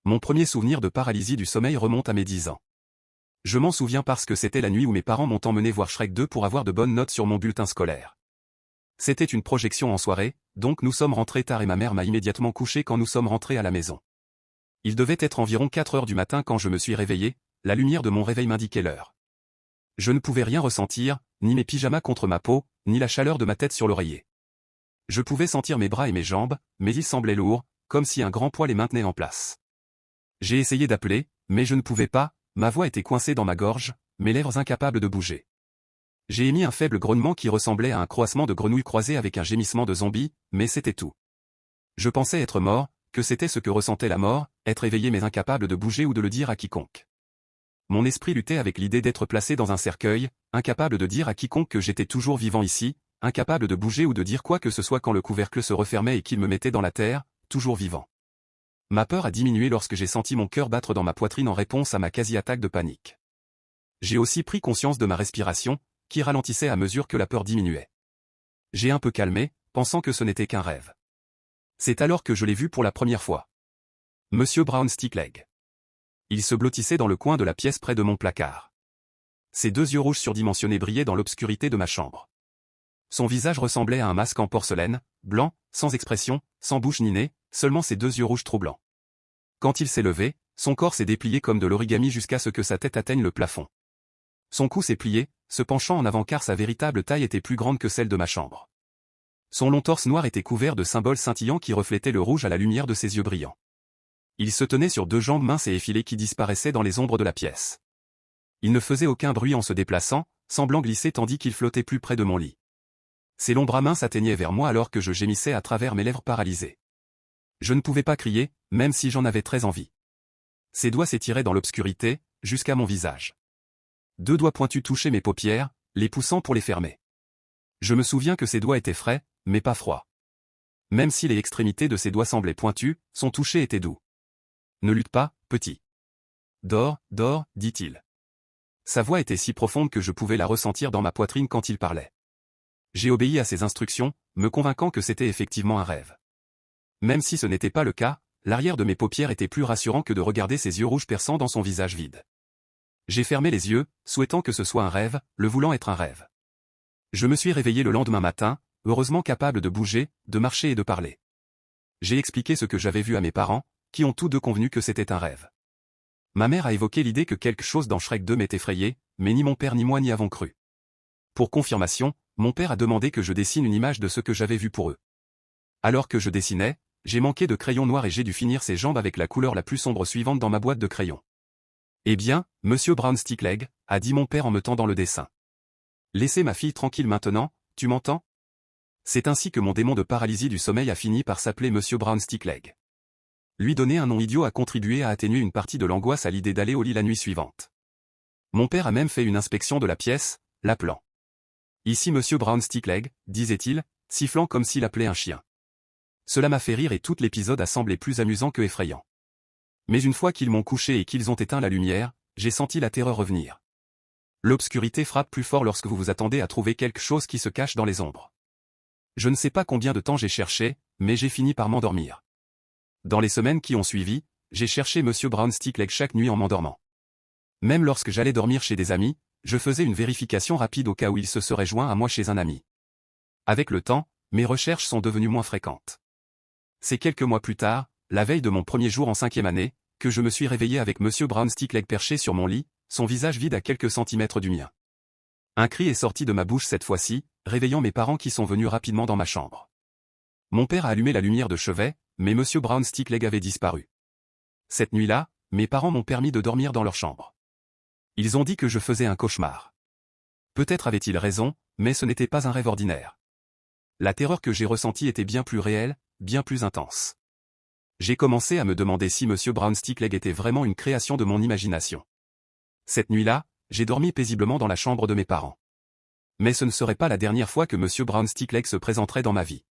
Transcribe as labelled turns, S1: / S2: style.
S1: Mon premier souvenir de paralysie du sommeil remonte à mes 10 ans. Je m'en souviens parce que c'était la nuit où mes parents m'ont emmené voir Shrek 2 pour avoir de bonnes notes sur mon bulletin scolaire. C'était une projection en soirée, donc nous sommes rentrés tard et ma mère m'a immédiatement couché quand nous sommes rentrés à la maison. Il devait être environ 4 heures du matin quand je me suis réveillé, la lumière de mon réveil m'indiquait l'heure. Je ne pouvais rien ressentir, ni mes pyjamas contre ma peau, ni la chaleur de ma tête sur l'oreiller. Je pouvais sentir mes bras et mes jambes, mais ils semblaient lourds, comme si un grand poids les maintenait en place. J'ai essayé d'appeler, mais je ne pouvais pas, ma voix était coincée dans ma gorge, mes lèvres incapables de bouger. J'ai émis un faible grognement qui ressemblait à un croassement de grenouille croisé avec un gémissement de zombie, mais c'était tout. Je pensais être mort, que c'était ce que ressentait la mort, être éveillé mais incapable de bouger ou de le dire à quiconque. Mon esprit luttait avec l'idée d'être placé dans un cercueil, incapable de dire à quiconque que j'étais toujours vivant ici, incapable de bouger ou de dire quoi que ce soit quand le couvercle se refermait et qu'il me mettait dans la terre, toujours vivant. Ma peur a diminué lorsque j'ai senti mon cœur battre dans ma poitrine en réponse à ma quasi-attaque de panique. J'ai aussi pris conscience de ma respiration, qui ralentissait à mesure que la peur diminuait. J'ai un peu calmé, pensant que ce n'était qu'un rêve. C'est alors que je l'ai vu pour la première fois. Monsieur Brown Stickleg. Il se blottissait dans le coin de la pièce près de mon placard. Ses deux yeux rouges surdimensionnés brillaient dans l'obscurité de ma chambre. Son visage ressemblait à un masque en porcelaine, blanc, sans expression, sans bouche ni nez, seulement ses deux yeux rouges troublants. Quand il s'est levé, son corps s'est déplié comme de l'origami jusqu'à ce que sa tête atteigne le plafond. Son cou s'est plié, se penchant en avant car sa véritable taille était plus grande que celle de ma chambre. Son long torse noir était couvert de symboles scintillants qui reflétaient le rouge à la lumière de ses yeux brillants. Il se tenait sur deux jambes minces et effilées qui disparaissaient dans les ombres de la pièce. Il ne faisait aucun bruit en se déplaçant, semblant glisser tandis qu'il flottait plus près de mon lit. Ses longs bras minces atteignaient vers moi alors que je gémissais à travers mes lèvres paralysées. Je ne pouvais pas crier, même si j'en avais très envie. Ses doigts s'étiraient dans l'obscurité, jusqu'à mon visage. Deux doigts pointus touchaient mes paupières, les poussant pour les fermer. Je me souviens que ses doigts étaient frais, mais pas froids. Même si les extrémités de ses doigts semblaient pointues, son toucher était doux. « Ne lutte pas, petit. Dors, dors, dit-il. » Sa voix était si profonde que je pouvais la ressentir dans ma poitrine quand il parlait. J'ai obéi à ses instructions, me convainquant que c'était effectivement un rêve. Même si ce n'était pas le cas, l'arrière de mes paupières était plus rassurant que de regarder ses yeux rouges perçants dans son visage vide. J'ai fermé les yeux, souhaitant que ce soit un rêve, le voulant être un rêve. Je me suis réveillé le lendemain matin, heureusement capable de bouger, de marcher et de parler. J'ai expliqué ce que j'avais vu à mes parents, qui ont tous deux convenu que c'était un rêve. Ma mère a évoqué l'idée que quelque chose dans Shrek 2 m'ait effrayé, mais ni mon père ni moi n'y avons cru. Pour confirmation, mon père a demandé que je dessine une image de ce que j'avais vu pour eux. Alors que je dessinais, j'ai manqué de crayon noir et j'ai dû finir ses jambes avec la couleur la plus sombre suivante dans ma boîte de crayons. Eh bien, Monsieur Brown Stickleg, a dit mon père en me tendant le dessin. Laissez ma fille tranquille maintenant, tu m'entends? C'est ainsi que mon démon de paralysie du sommeil a fini par s'appeler Monsieur Brown Stickleg. Lui donner un nom idiot a contribué à atténuer une partie de l'angoisse à l'idée d'aller au lit la nuit suivante. Mon père a même fait une inspection de la pièce, l'appelant. Ici Monsieur Brown Stickleg, disait-il, sifflant comme s'il appelait un chien. Cela m'a fait rire et tout l'épisode a semblé plus amusant que effrayant. Mais une fois qu'ils m'ont couché et qu'ils ont éteint la lumière, j'ai senti la terreur revenir. L'obscurité frappe plus fort lorsque vous vous attendez à trouver quelque chose qui se cache dans les ombres. Je ne sais pas combien de temps j'ai cherché, mais j'ai fini par m'endormir. Dans les semaines qui ont suivi, j'ai cherché Monsieur Brown Stickleg chaque nuit en m'endormant. Même lorsque j'allais dormir chez des amis, je faisais une vérification rapide au cas où il se serait joint à moi chez un ami. Avec le temps, mes recherches sont devenues moins fréquentes. C'est quelques mois plus tard, la veille de mon premier jour en 5e année, que je me suis réveillé avec Monsieur Brown Stickleg perché sur mon lit, son visage vide à quelques centimètres du mien. Un cri est sorti de ma bouche cette fois-ci, réveillant mes parents qui sont venus rapidement dans ma chambre. Mon père a allumé la lumière de chevet, mais Monsieur Brown Stickleg avait disparu. Cette nuit-là, mes parents m'ont permis de dormir dans leur chambre. Ils ont dit que je faisais un cauchemar. Peut-être avaient-ils raison, mais ce n'était pas un rêve ordinaire. La terreur que j'ai ressentie était bien plus réelle, bien plus intense. J'ai commencé à me demander si Monsieur Brown Stickleg était vraiment une création de mon imagination. Cette nuit-là, j'ai dormi paisiblement dans la chambre de mes parents. Mais ce ne serait pas la dernière fois que Monsieur Brown Stickleg se présenterait dans ma vie.